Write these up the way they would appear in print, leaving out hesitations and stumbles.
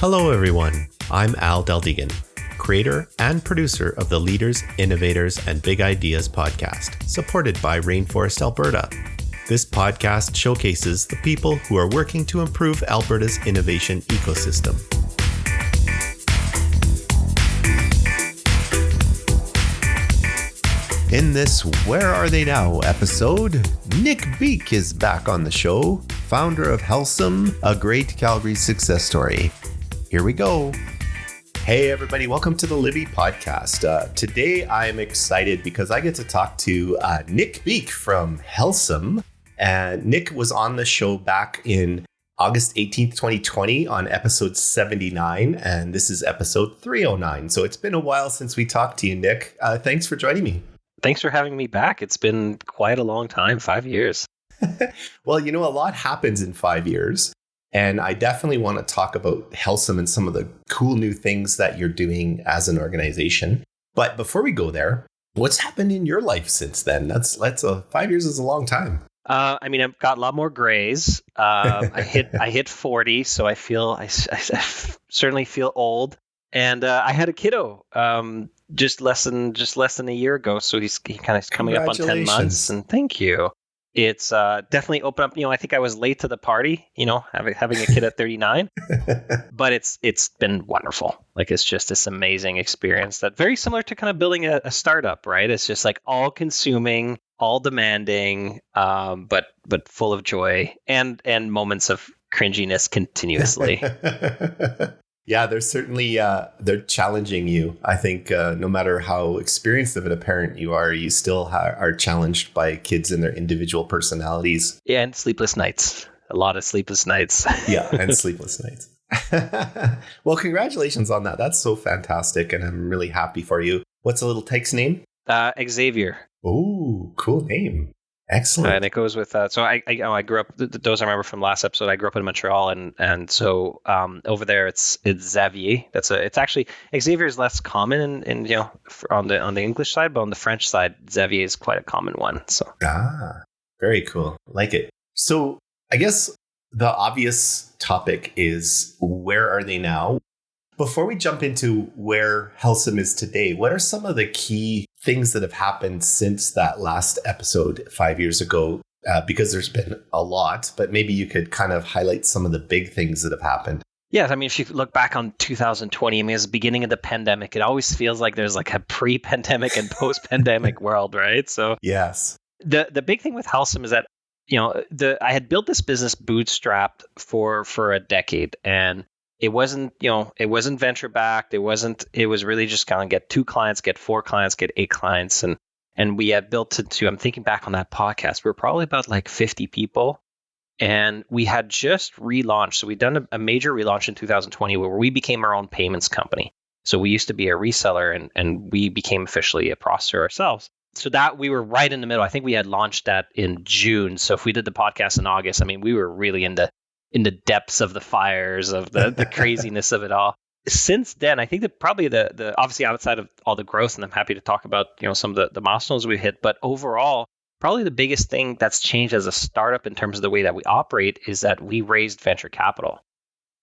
Hello, everyone. I'm Al Deldegan, creator and producer of the Leaders, Innovators, and Big Ideas podcast, supported by Rainforest Alberta. This podcast showcases the people who are working to improve Alberta's innovation ecosystem. In this Where Are They Now episode, Nick Beique is back on the show, founder of Helcim, a great Calgary success story. Here we go. Hey everybody, welcome to the LIBI podcast. Today I'm excited because I get to talk to Nick Beique from Helcim. And Nick was on the show back in August 18th, 2020 on episode 79. And this is episode 309. So it's been a while since we talked to you, Nick. Thanks for joining me. Thanks for having me back. It's been quite a long time, 5 years. Well, you know, a lot happens in 5 years. And I definitely want to talk about Helcim and some of the cool new things that you're doing as an organization. But before we go there, what's happened in your life since then? That's 5 years is a long time. I've got a lot more grays. I hit 40, so I certainly feel old. And I had a kiddo just less than a year ago, so he kind of coming up on 10 months. And thank you. It's definitely opened up. I think I was late to the party. Having a kid at 39, but it's been wonderful. Like, it's just this amazing experience that very similar to kind of building a startup, right? It's just like all consuming, all demanding, but full of joy and moments of cringiness continuously. Yeah, they're certainly they're challenging you. I think no matter how experienced of a parent you are, you still are challenged by kids and their individual personalities. Yeah, and sleepless nights. A lot of sleepless nights. Yeah, and sleepless nights. Well, congratulations on that. That's so fantastic, and I'm really happy for you. What's the little tyke's name? Xavier. Oh, cool name. Excellent. And it goes with so I grew up. Those I remember from last episode. I grew up in Montreal, and so over there it's Xavier. It's actually Xavier is less common in on the English side, but on the French side, Xavier is quite a common one. So very cool. Like it. So I guess the obvious topic is, where are they now? Before we jump into where Helcim is today, what are some of the key things that have happened since that last episode 5 years ago? Because there's been a lot, but maybe you could kind of highlight some of the big things that have happened. Yeah, if you look back on 2020, it's the beginning of the pandemic. It always feels like there's like a pre-pandemic and post-pandemic world, right? So yes, the big thing with Helcim is that I had built this business bootstrapped for a decade, and it wasn't venture backed. It was really just kind of get 2 clients, get 4 clients, get 8 clients. And we had built it to, I'm thinking back on that podcast, we were probably about like 50 people. And we had just relaunched. So we'd done a major relaunch in 2020 where we became our own payments company. So we used to be a reseller and we became officially a processor ourselves. So that we were right in the middle. I think we had launched that in June. So if we did the podcast in August, we were really in the depths of the fires of the craziness of it all. Since then, I think that probably the obviously outside of all the growth, and I'm happy to talk about some of the milestones we hit, but overall, probably the biggest thing that's changed as a startup in terms of the way that we operate is that we raised venture capital.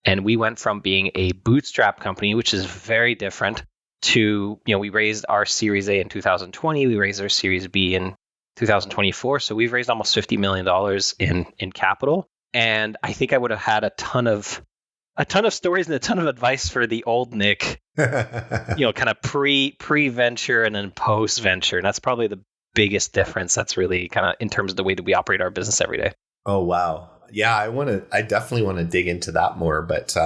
And we went from being a bootstrap company, which is very different, to, we raised our Series A in 2020, we raised our Series B in 2024. So we've raised almost $50 million in capital. And I think I would have had a ton of stories and a ton of advice for the old Nick, kind of pre-venture and then post-venture. And that's probably the biggest difference. That's really kind of in terms of the way that we operate our business every day. Oh, wow. Yeah, I definitely want to dig into that more. But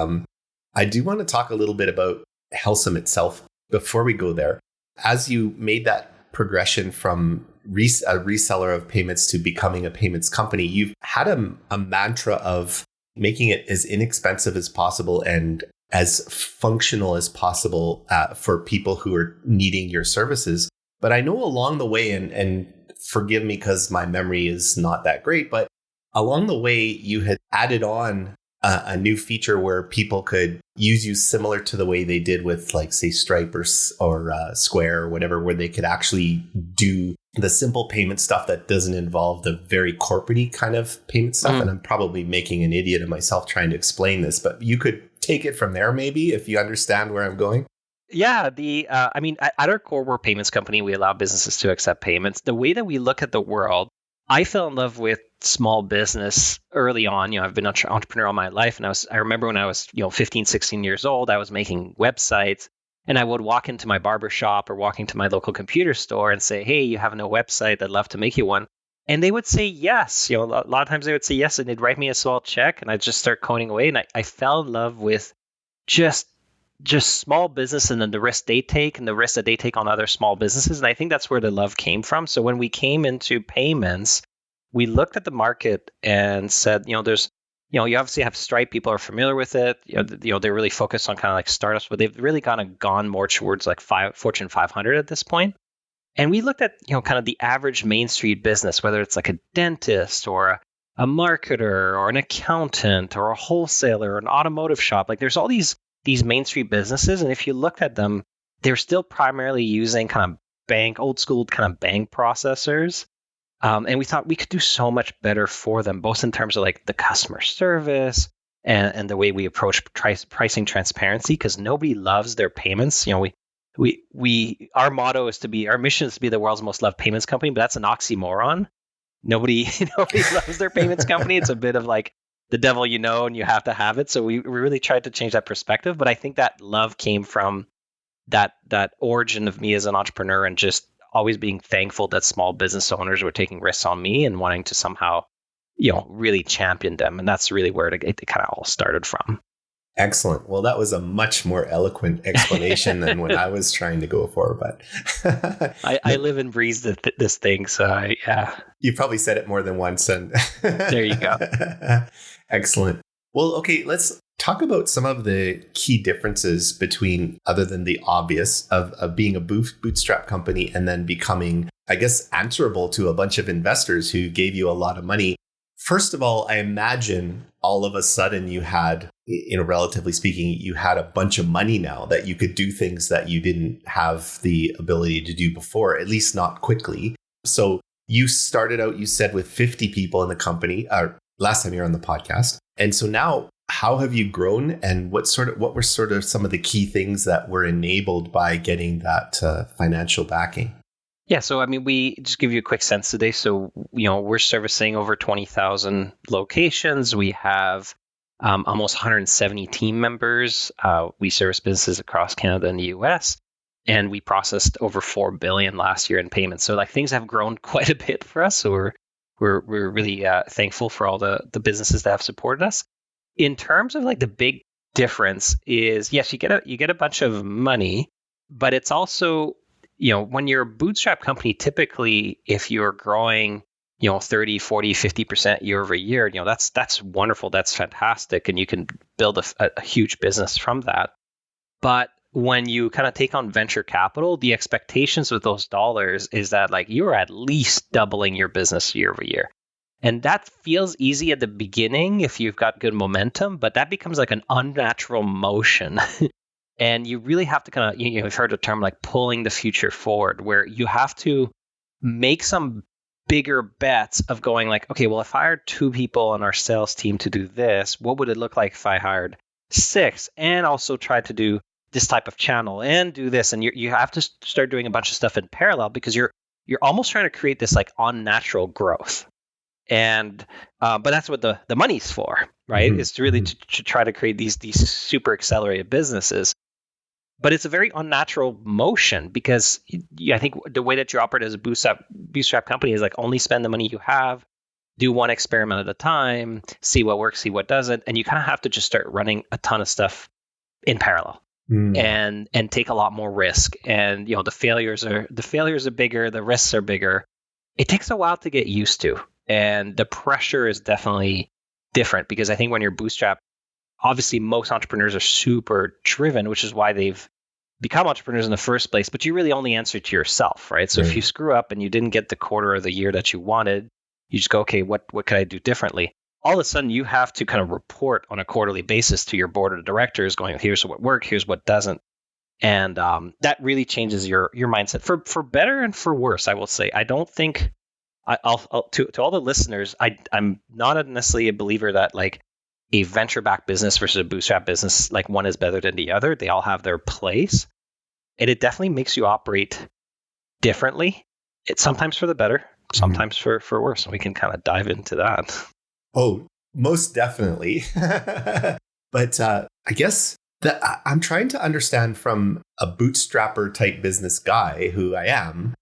I do want to talk a little bit about Helcim itself before we go there. As you made that progression from a reseller of payments to becoming a payments company, you've had a mantra of making it as inexpensive as possible and as functional as possible for people who are needing your services. But I know along the way, and forgive me because my memory is not that great, but along the way you had added on a new feature where people could use you similar to the way they did with, like, say, Stripe or Square or whatever, where they could actually do the simple payment stuff that doesn't involve the very corporate-y kind of payment stuff. And I'm probably making an idiot of myself trying to explain this, but you could take it from there, maybe, if you understand where I'm going. Yeah, I mean, at our core, we're a payments company. We allow businesses to accept payments. The way that we look at the world, I fell in love with small business early on. You know, I've been an entrepreneur all my life, and I remember when I was, 15, 16 years old, I was making websites, and I would walk into my barber shop or walk into my local computer store and say, "Hey, you have no website? I'd love to make you one." And they would say yes. You know, a lot of times they would say yes, and they'd write me a small check, and I'd just start coding away. And I fell in love with just small business and then the risk they take and the risk that they take on other small businesses. And I think that's where the love came from. So when we came into payments, we looked at the market and said, there's, you obviously have Stripe. People are familiar with it. They're really focused on kind of like startups, but they've really kind of gone more towards like Fortune 500 at this point. And we looked at, kind of the average Main Street business, whether it's like a dentist or a marketer or an accountant or a wholesaler or an automotive shop. Like there's all these Main Street businesses. And if you looked at them, they're still primarily using kind of old school kind of bank processors. And we thought we could do so much better for them, both in terms of like the customer service and the way we approach pricing transparency, because nobody loves their payments. Our motto is our mission is to be the world's most loved payments company, but that's an oxymoron. Nobody loves their payments company. It's a bit of like the devil, and you have to have it. So we really tried to change that perspective. But I think that love came from that origin of me as an entrepreneur and just always being thankful that small business owners were taking risks on me and wanting to somehow, really champion them. And that's really where it kind of all started from. Excellent. Well, that was a much more eloquent explanation than what I was trying to go for. But I live and breathe this thing. So yeah. You probably said it more than once. And there you go. Excellent. Well, okay, let's talk about some of the key differences between, other than the obvious, of being a bootstrap company and then becoming, I guess, answerable to a bunch of investors who gave you a lot of money. First of all, I imagine all of a sudden you had, relatively speaking, you had a bunch of money now that you could do things that you didn't have the ability to do before, at least not quickly. So you started out, you said, with 50 people in the company, last time you were on the podcast. And so now, how have you grown, and what were some of the key things that were enabled by getting that financial backing? Yeah, so I mean, we just give you a quick sense today. So, we're servicing over 20,000 locations. We have almost 170 team members. We service businesses across Canada and the US, and we processed over $4 billion last year in payments. So, like, things have grown quite a bit for us. So we're really thankful for all the businesses that have supported us. In terms of like the big difference is, yes, you get a bunch of money, but it's also, when you're a bootstrap company, typically if you're growing, 30, 40, 50% year over year, that's wonderful. That's fantastic. And you can build a huge business from that. But when you kind of take on venture capital, the expectations with those dollars is that like you're at least doubling your business year over year. And that feels easy at the beginning if you've got good momentum, but that becomes like an unnatural motion. And you really have to kind of, you've heard the term like pulling the future forward, where you have to make some bigger bets of going like, okay, well, if I hired 2 people on our sales team to do this, what would it look like if I hired 6 and also tried to do this type of channel and do this? And you have to start doing a bunch of stuff in parallel, because you're almost trying to create this like unnatural growth. And but that's what the money's for, right? Mm-hmm. It's really to try to create these super accelerated businesses. But it's a very unnatural motion, because I think the way that you operate as a bootstrap company is like only spend the money you have, do one experiment at a time, see what works, see what doesn't, and you kind of have to just start running a ton of stuff in parallel. And take a lot more risk. And the failures are bigger, the risks are bigger. It takes a while to get used to. And the pressure is definitely different, because I think when you're bootstrap, obviously most entrepreneurs are super driven, which is why they've become entrepreneurs in the first place. But you really only answer to yourself, right? So if you screw up and you didn't get the quarter or the year that you wanted, you just go, okay, what could I do differently? All of a sudden, you have to kind of report on a quarterly basis to your board of directors, going, here's what worked, here's what doesn't. And that really changes your mindset for better and for worse, I will say. I don't think I'll to all the listeners, I'm not necessarily a believer that like a venture-backed business versus a bootstrap business, like one is better than the other. They all have their place. And it definitely makes you operate differently. It's sometimes for the better, sometimes for worse. And we can kind of dive into that. Oh, most definitely. But I guess that I'm trying to understand from a bootstrapper type business guy who I am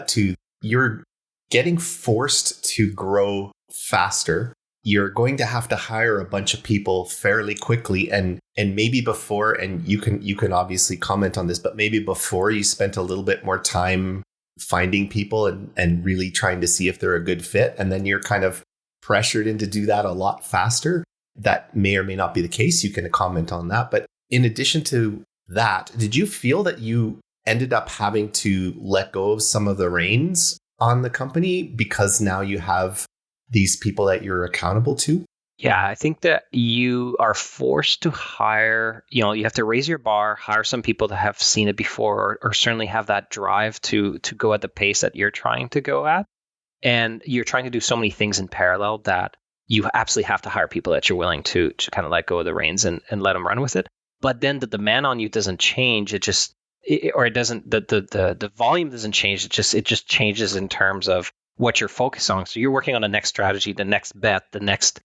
to you're getting forced to grow faster. You're going to have to hire a bunch of people fairly quickly, and maybe before, and you can obviously comment on this, but maybe before you spent a little bit more time finding people and really trying to see if they're a good fit, and then you're kind of pressured into do that a lot faster. That may or may not be the case. You can comment on that. But in addition to that, did you feel that you ended up having to let go of some of the reins on the company because now you have these people that you're accountable to? Yeah, I think that you are forced to hire, you have to raise your bar, hire some people that have seen it before, or certainly have that drive to go at the pace that you're trying to go at. And you're trying to do so many things in parallel that you absolutely have to hire people that you're willing to kind of let go of the reins and let them run with it. But then the demand on you doesn't change. The volume doesn't change. It just changes in terms of what you're focused on. So you're working on the next strategy, the next bet, the next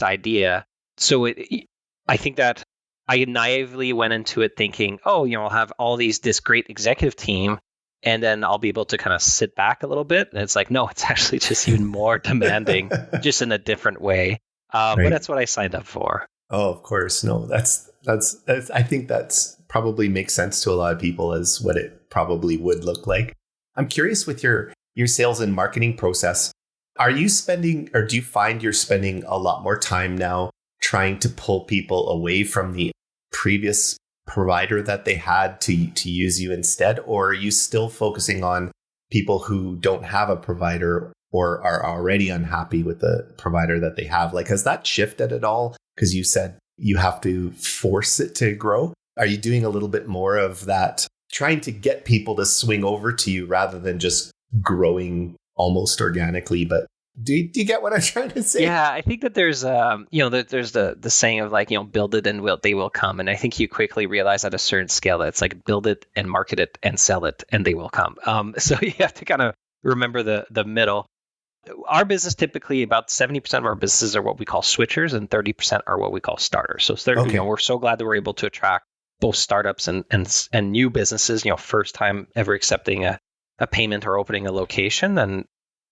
idea. So I think that I naively went into it thinking, I'll have this great executive team, and then I'll be able to kind of sit back a little bit. And it's like, no, it's actually just even more demanding, just in a different way. Right. But that's what I signed up for. Oh, of course. No, that's I think that's probably makes sense to a lot of people as what it probably would look like. I'm curious with your sales and marketing process. Are you spending, or do you find you're spending a lot more time now trying to pull people away from the previous provider that they had to use you instead? Or are you still focusing on people who don't have a provider or are already unhappy with the provider that they have? Like, has that shifted at all? Because you said you have to force it to grow. Are you doing a little bit more of that, trying to get people to swing over to you rather than just growing almost organically? But do you get what I'm trying to say? Yeah, I think that there's there's the saying of build it and they will come. And I think you quickly realize at a certain scale that it's like build it and market it and sell it and they will come. So you have to kind of remember the middle. Our business, typically about 70% of our businesses are what we call switchers and 30% are what we call starters. So we're so glad that we're able to attract both startups and new businesses, first time ever accepting a payment or opening a location.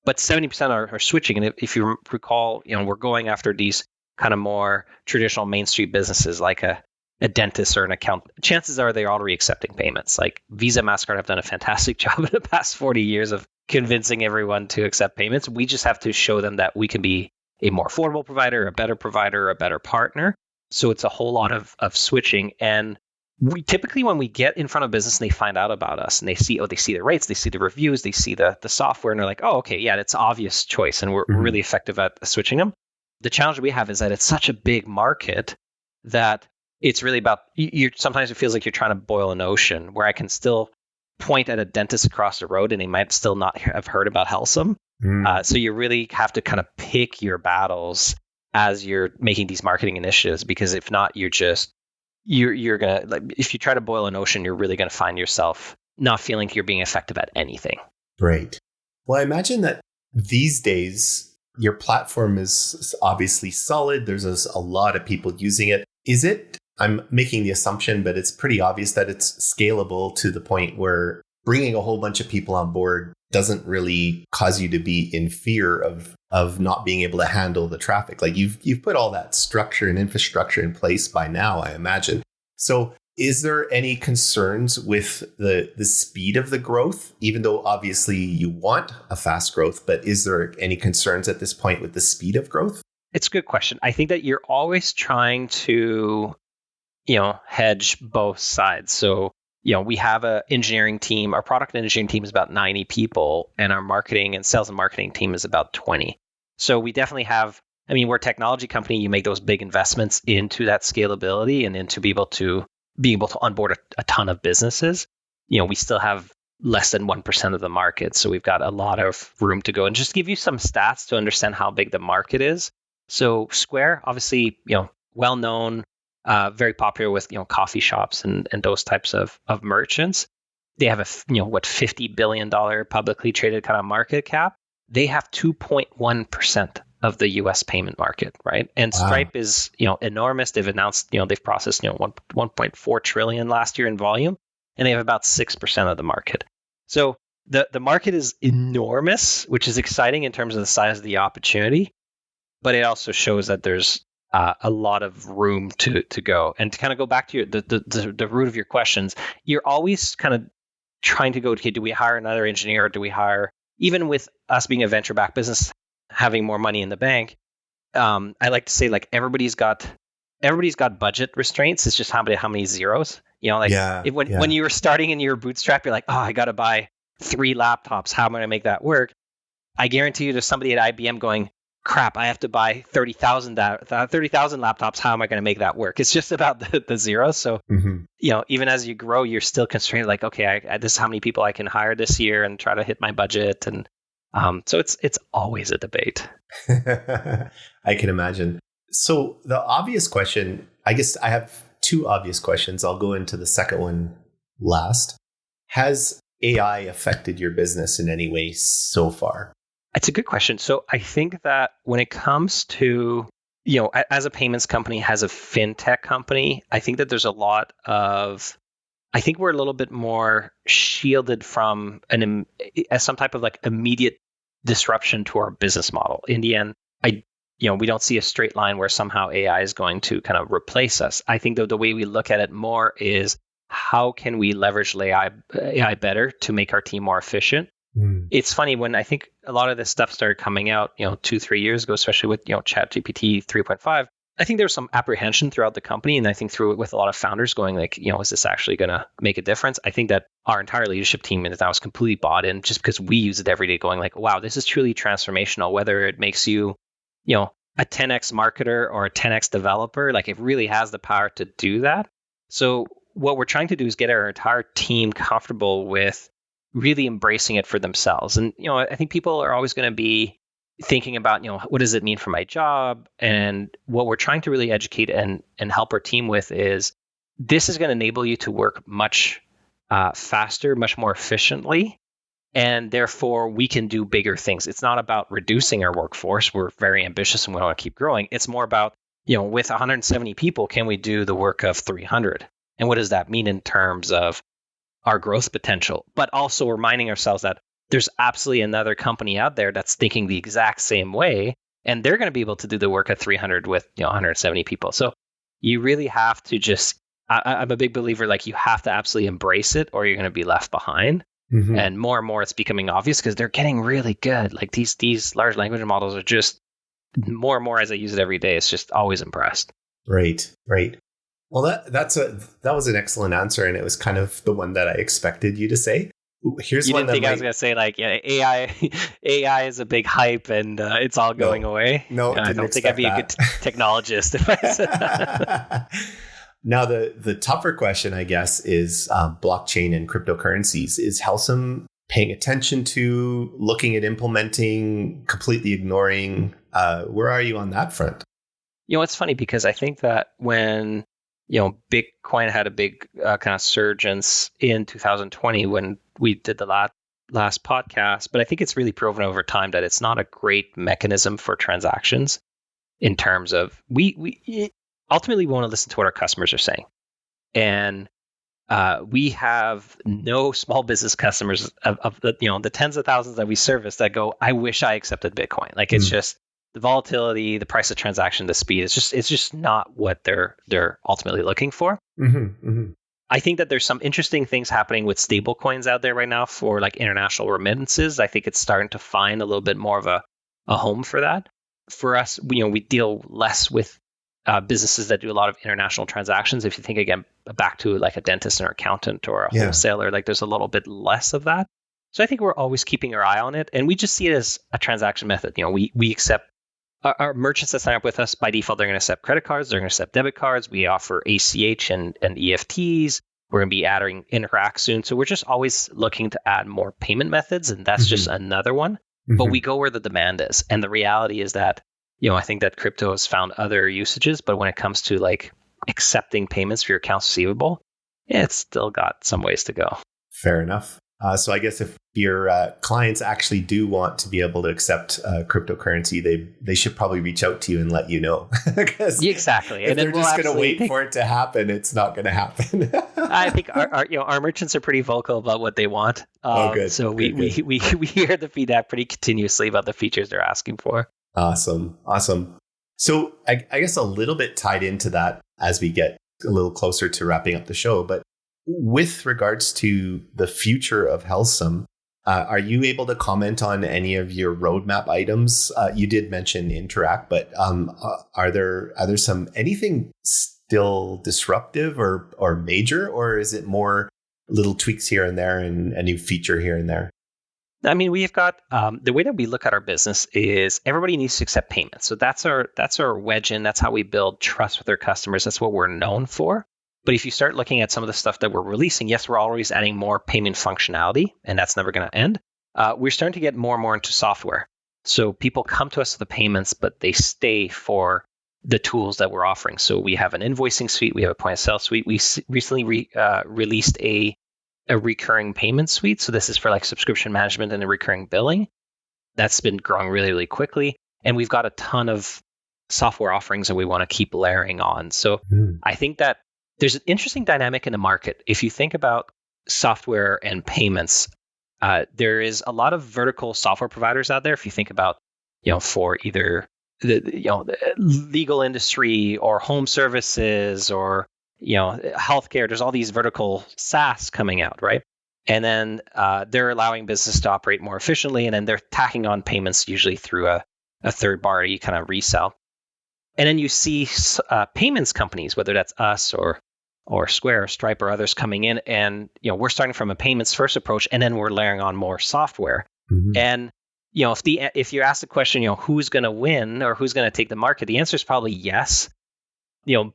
But 70% are switching. And if you recall, we're going after these kind of more traditional Main Street businesses like a dentist or an accountant. Chances are they're already accepting payments. Like Visa, MasterCard have done a fantastic job in the past 40 years of convincing everyone to accept payments. We just have to show them that we can be a more affordable provider, a better partner. So it's a whole lot of switching. And we typically, when we get in front of business and they find out about us and they see the rates, they see the reviews, they see the software, and they're like, oh, okay, yeah, that's obvious choice. And we're really effective at switching them. The challenge we have is that it's such a big market that it's really about, sometimes it feels like you're trying to boil an ocean, where I can still point at a dentist across the road and they might still not have heard about Helcim. So you really have to kind of pick your battles as you're making these marketing initiatives, because if not, you're gonna, if you try to boil an ocean, you're really gonna find yourself not feeling like you're being effective at anything. Right. Well, I imagine that these days your platform is obviously solid. There's a lot of people using it. Is it? I'm making the assumption, but it's pretty obvious that it's scalable to the point where bringing a whole bunch of people on board doesn't really cause you to be in fear of not being able to handle the traffic. Like you've put all that structure and infrastructure in place by now, I imagine. So is there any concerns with the speed of the growth, even though obviously you want a fast growth, but is there any concerns at this point with the speed of growth? It's a good question. I think that you're always trying to hedge both sides. So, we have an engineering team. Our product and engineering team is about 90 people, and our marketing and sales and marketing team is about 20. So we definitely have, we're a technology company. You make those big investments into that scalability and into be able to onboard a ton of businesses. We still have less than 1% of the market. So we've got a lot of room to go. And just to give you some stats to understand how big the market is. So Square, obviously, well known, very popular with coffee shops and those types of merchants. They have $50 billion publicly traded kind of market cap. They have 2.1% of the US payment market, right? And Wow. Stripe is, enormous. They've announced, they've processed, 1.4 trillion last year in volume, and they have about 6% of the market. So the market is enormous, which is exciting in terms of the size of the opportunity, but it also shows that there's a lot of room to go. And to kind of go back to the root of your questions, you're always kind of trying to go, okay, do we hire another engineer, or do we hire, even with us being a venture-backed business, having more money in the bank, I like to say, like, everybody's got budget restraints. It's just how many zeros. When you were starting in your Bootstrap, you're like, oh, I got to buy 3 laptops. How am I going to make that work? I guarantee you there's somebody at IBM going, crap, I have to buy 30,000 laptops. How am I going to make that work? It's just about the zeros. So, even as you grow, you're still constrained. Like, okay, this is how many people I can hire this year and try to hit my budget. And so it's always a debate. I can imagine. So the obvious question, I guess I have 2 obvious questions. I'll go into the second one last. Has AI affected your business in any way so far? It's a good question. So I think that when it comes to, as a payments company, as a fintech company, I think that there's a lot of, I think we're a little bit more shielded from some type of like immediate disruption to our business model. In the end, we don't see a straight line where somehow AI is going to kind of replace us. I think that the way we look at it more is, how can we leverage AI better to make our team more efficient? It's funny, when I think a lot of this stuff started coming out, 2-3 years ago, especially with, ChatGPT 3.5, I think there was some apprehension throughout the company. And I think through it with a lot of founders going like, is this actually going to make a difference? I think that our entire leadership team is now completely bought in, just because we use it every day, going like, wow, this is truly transformational. Whether it makes you, a 10x marketer or a 10x developer, like, it really has the power to do that. So what we're trying to do is get our entire team comfortable with really embracing it for themselves. And, I think people are always going to be thinking about, what does it mean for my job? And what we're trying to really educate and help our team with is, this is going to enable you to work much faster, much more efficiently. And therefore, we can do bigger things. It's not about reducing our workforce. We're very ambitious and we want to keep growing. It's more about, with 170 people, can we do the work of 300? And what does that mean in terms of our growth potential? But also reminding ourselves that there's absolutely another company out there that's thinking the exact same way, and they're going to be able to do the work at 300 with 170 people. So you really have to just, I'm a big believer, like, you have to absolutely embrace it, or you're going to be left behind. And more and more it's becoming obvious, because they're getting really good. Like, these large language models are just, more and more as I use it every day, it's just always impressed. Right. Well, that was an excellent answer, and it was kind of the one that I expected you to say. Here's you one didn't think I was going to say, like, AI is a big hype and it's all going away. No, I don't think I'd be a good technologist if I said that. Now, the tougher question, I guess, is blockchain and cryptocurrencies. Is Helcim paying attention to, looking at implementing, completely ignoring? Where are you on that front? It's funny, because I think that when Bitcoin had a big kind of surge in 2020 when we did the last podcast, but I think it's really proven over time that it's not a great mechanism for transactions, in terms of we ultimately want to listen to what our customers are saying. And we have no small business customers of the tens of thousands that we service that go, I wish I accepted Bitcoin. Like, it's just the volatility, the price of transaction, the speed. It's just not what they're ultimately looking for. I think that there's some interesting things happening with stable coins out there right now for, like, international remittances. I think it's starting to find a little bit more of a home for that. For us, we deal less with businesses that do a lot of international transactions. If you think again back to like a dentist or accountant or a wholesaler, like, there's a little bit less of that. So I think we're always keeping our eye on it, and we just see it as a transaction method. We accept our merchants that sign up with us by default. They're going to accept credit cards. They're going to accept debit cards. We offer ACH and EFTs. We're going to be adding Interact soon. So we're just always looking to add more payment methods, and that's just another one. But we go where the demand is, and the reality is that I think that crypto has found other usages, but when it comes to like accepting payments for your accounts receivable, it's still got some ways to go. Fair enough. So I guess if your clients actually do want to be able to accept cryptocurrency, they should probably reach out to you and let you know. Exactly. If they're just going to wait for it to happen, it's not going to happen. I think our merchants are pretty vocal about what they want. Good. So good. we hear the feedback pretty continuously about the features they're asking for. Awesome. So I guess a little bit tied into that as we get a little closer to wrapping up the show, but with regards to the future of Helcim, are you able to comment on any of your roadmap items? You did mention Interact, but are there anything still disruptive or major, or is it more little tweaks here and there and a new feature here and there? I mean, we've got the way that we look at our business is everybody needs to accept payments. So that's our wedge in. That's how we build trust with our customers. That's what we're known for. But if you start looking at some of the stuff that we're releasing, yes, we're always adding more payment functionality, and that's never going to end. We're starting to get more and more into software. So people come to us for the payments, but they stay for the tools that we're offering. So we have an invoicing suite. We have a point of sale suite. We recently released a recurring payment suite. So this is for like subscription management and a recurring billing. That's been growing really, really quickly. And we've got a ton of software offerings that we want to keep layering on. So I think that there's an interesting dynamic in the market. If you think about software and payments, there is a lot of vertical software providers out there. If you think about, for either the legal industry or home services or healthcare, there's all these vertical SaaS coming out, right? And then they're allowing business to operate more efficiently, and then they're tacking on payments usually through a third party kind of resell. And then you see payments companies, whether that's us or Square or Stripe or others coming in, and we're starting from a payments first approach, and then we're layering on more software. Mm-hmm. And if you ask the question, who's going to win or who's going to take the market, the answer is probably yes.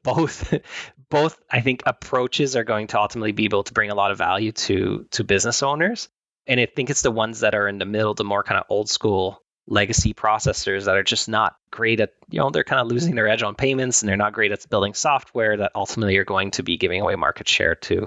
Both I think approaches are going to ultimately be able to bring a lot of value to business owners. And I think it's the ones that are in the middle, the more kind of old school legacy processors that are just not great at, they're kind of losing their edge on payments, and they're not great at building software, that ultimately are going to be giving away market share to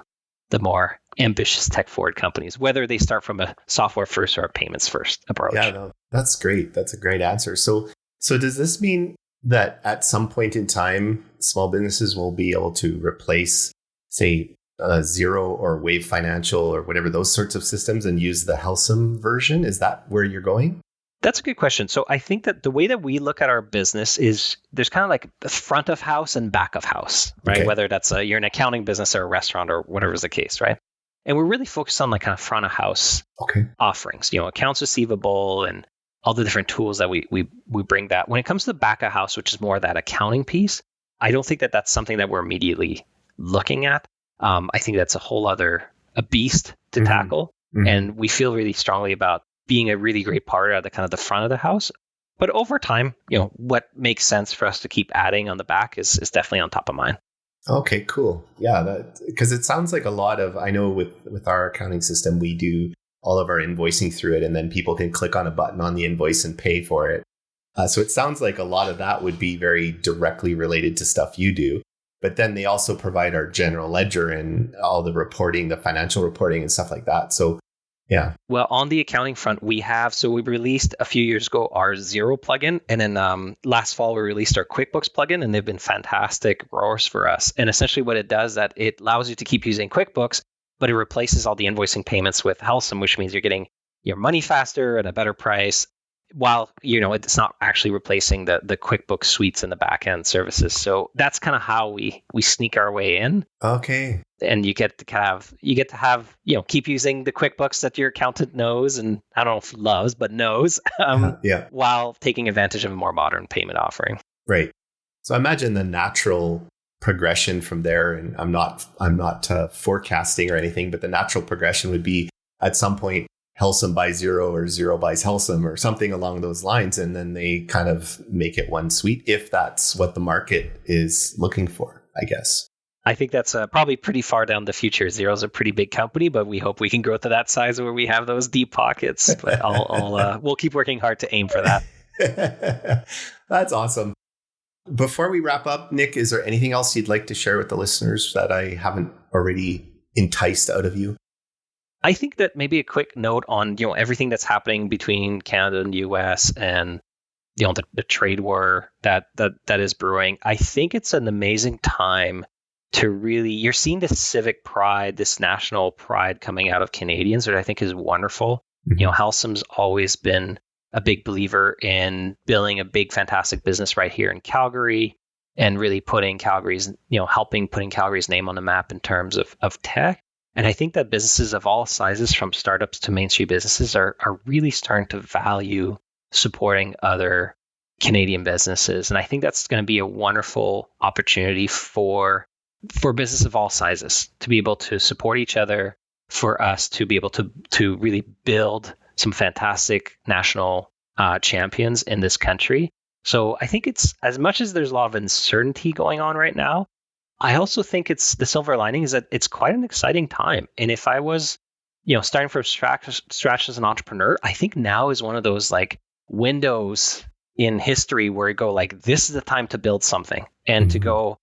the more ambitious tech forward companies, whether they start from a software first or a payments first approach. Yeah, no, that's great. That's a great answer. So does this mean that at some point in time, small businesses will be able to replace, say, Xero or Wave Financial or whatever, those sorts of systems, and use the Helcim version? Is that where you're going? That's a good question. So I think that the way that we look at our business is there's kind of like the front of house and back of house, right? Okay. Whether that's you're an accounting business or a restaurant or whatever is the case, right? And we're really focused on like kind of front of house offerings, accounts receivable and all the different tools that we bring that. When it comes to the back of house, which is more that accounting piece, I don't think that that's something that we're immediately looking at. I think that's a whole other beast to tackle. Mm-hmm. And we feel really strongly about being a really great part of the kind of the front of the house. But over time, what makes sense for us to keep adding on the back is definitely on top of mind. Okay, cool. Yeah, because it sounds like a lot of, I know with our accounting system, we do all of our invoicing through it, and then people can click on a button on the invoice and pay for it. So it sounds like a lot of that would be very directly related to stuff you do. But then they also provide our general ledger and all the reporting, the financial reporting and stuff like that. So yeah. Well, on the accounting front, we released a few years ago our Xero plugin, and then last fall we released our QuickBooks plugin, and they've been fantastic growers for us. And essentially what it does is that it allows you to keep using QuickBooks, but it replaces all the invoicing payments with Helcim, which means you're getting your money faster at a better price, while it's not actually replacing the QuickBooks suites and the back-end services. So that's kind of how we sneak our way in. Okay. And you get to have keep using the QuickBooks that your accountant knows, and I don't know if loves, but knows, while taking advantage of a more modern payment offering. Right. So I imagine the natural progression from there, and I'm not forecasting or anything, but the natural progression would be at some point Helcim buys Xero or Xero buys Helcim or something along those lines, and then they kind of make it one suite if that's what the market is looking for, I guess. I think that's probably pretty far down the future. Xero's a pretty big company, but we hope we can grow to that size where we have those deep pockets. But we'll keep working hard to aim for that. That's awesome. Before we wrap up, Nick, is there anything else you'd like to share with the listeners that I haven't already enticed out of you? I think that maybe a quick note on, everything that's happening between Canada and the US and, the trade war that is brewing. I think it's an amazing time to really, you're seeing this civic pride, this national pride coming out of Canadians that I think is wonderful. Mm-hmm. Helcim's always been a big believer in building a big, fantastic business right here in Calgary and really putting Calgary's, helping putting Calgary's name on the map in terms of tech. And I think that businesses of all sizes, from startups to mainstream businesses, are really starting to value supporting other Canadian businesses. And I think that's going to be a wonderful opportunity for business of all sizes to be able to support each other, for us to be able to really build some fantastic national champions in this country. So I think it's, as much as there's a lot of uncertainty going on right now, I also think it's the silver lining is that it's quite an exciting time. And if I was, starting from scratch as an entrepreneur, I think now is one of those like windows in history where you go like, this is the time to build something and to go,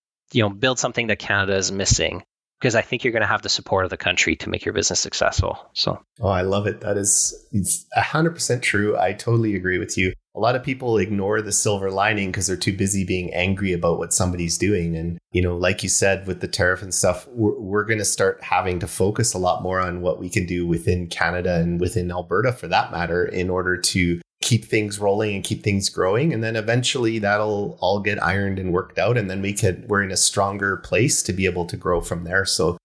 build something that Canada is missing. Because I think you're going to have the support of the country to make your business successful. So, I love it. It's 100% true. I totally agree with you. A lot of people ignore the silver lining because they're too busy being angry about what somebody's doing. And, like you said, with the tariff and stuff, we're going to start having to focus a lot more on what we can do within Canada and within Alberta, for that matter, in order to keep things rolling and keep things growing. And then eventually that'll all get ironed and worked out. And then we're in a stronger place to be able to grow from there. So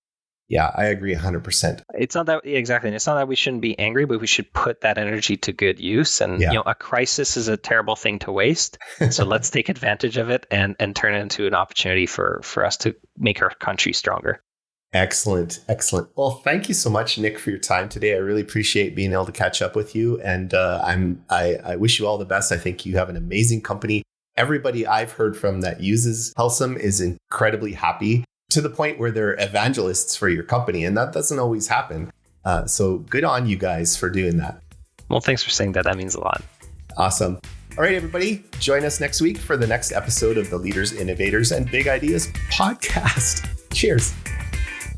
yeah, I agree 100%. It's not that, exactly. And it's not that we shouldn't be angry, but we should put that energy to good use. And, a crisis is a terrible thing to waste. So let's take advantage of it and turn it into an opportunity for us to make our country stronger. Excellent. Well, thank you so much, Nick, for your time today. I really appreciate being able to catch up with you. And I wish you all the best. I think you have an amazing company. Everybody I've heard from that uses Helcim is incredibly happy, to the point where they're evangelists for your company. And that doesn't always happen. So good on you guys for doing that. Well, thanks for saying that. That means a lot. Awesome. All right, everybody, join us next week for the next episode of the Leaders, Innovators, and Big Ideas podcast. Cheers.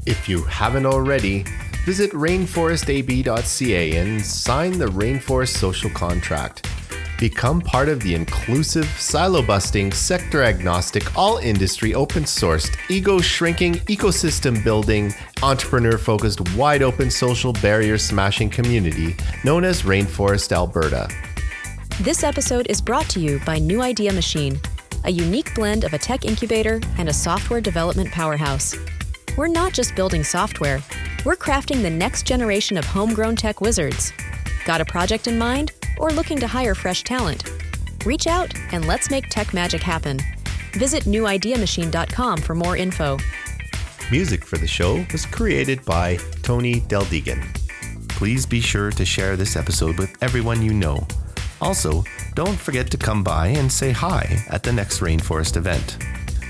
If you haven't already, visit rainforestab.ca and sign the Rainforest Social Contract. Become part of the inclusive, silo-busting, sector-agnostic, all-industry, open-sourced, ego-shrinking, ecosystem-building, entrepreneur-focused, wide-open social barrier-smashing community known as Rainforest Alberta. This episode is brought to you by New Idea Machine, a unique blend of a tech incubator and a software development powerhouse. We're not just building software, we're crafting the next generation of homegrown tech wizards. Got a project in mind or looking to hire fresh talent? Reach out and let's make tech magic happen. Visit newideamachine.com for more info. Music for the show was created by Tony Deldegan. Please be sure to share this episode with everyone you know. Also, don't forget to come by and say hi at the next Rainforest event.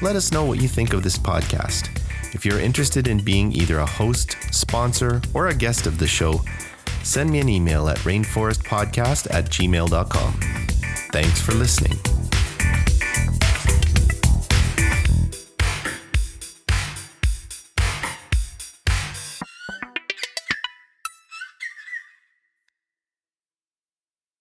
Let us know what you think of this podcast. If you're interested in being either a host, sponsor, or a guest of the show, send me an email at rainforestpodcast@gmail.com. Thanks for listening.